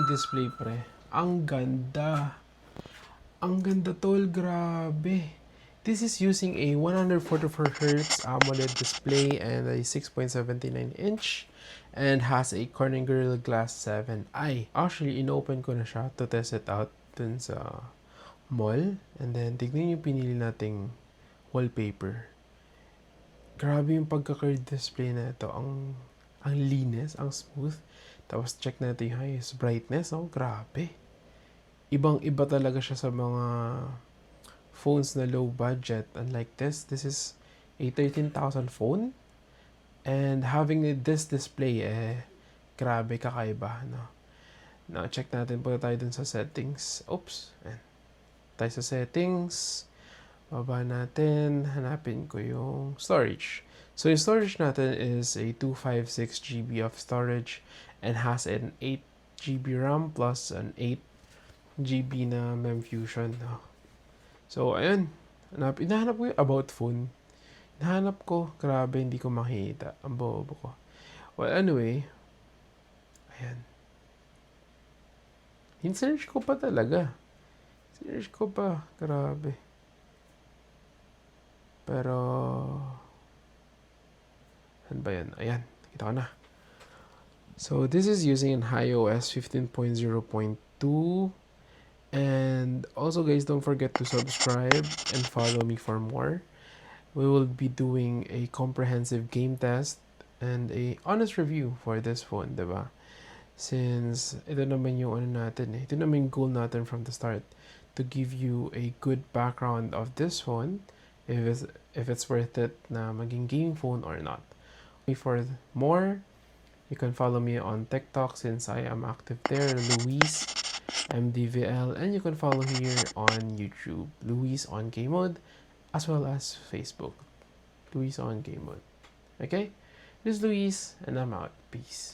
display, pre. Ang ganda. Ang ganda, tol. Grabe. This is using a 144Hz AMOLED display and a 6.79 inch and has a Corning Gorilla Glass 7i. Actually, inopen ko na siya to test it out dun sa mall. And then, tignan yung pinili nating wallpaper. Grabe yung pagka-curved display na ito. Ang linis, ang smooth. Tapos, check natin yung highest brightness. Oh, grabe. Ibang-iba talaga siya sa mga phones na low budget. Unlike this is a 13,000 phone. And having this display, grabe, kakaiba, no? Now, check natin po tayo dun sa settings. Oops. Ayan. Tayo sa settings. Baba natin. Hanapin ko yung storage. So, yung storage natin is a 256 GB of storage and has an 8 GB RAM plus an 8 GB na memfusion. No? So, ayun. Hinahanap ko yung about phone. Hinahanap ko. Grabe, hindi ko makita. Ang bobo ko. Well, anyway. Ayan. Hinsearch ko pa talaga. Search ko pa. Grabe. Pero, ano ba yan? Ayan. Kita ko na. So, this is using an iOS 15.0.2. And also, guys, don't forget to subscribe and follow me for more. We will be doing a comprehensive game test and a honest review for this phone, diba? Since ito naman yung ano natin ito naman yung goal natin from the start, to give you a good background of this phone, if it's worth it na maging gaming phone or not. For more, you can follow me on TikTok since I am active there, Luis MDVL, and you can follow here on YouTube, Luis on Game Mode, as well as Facebook, Luis on Game Mode. Okay? This is Luis, and I'm out. Peace.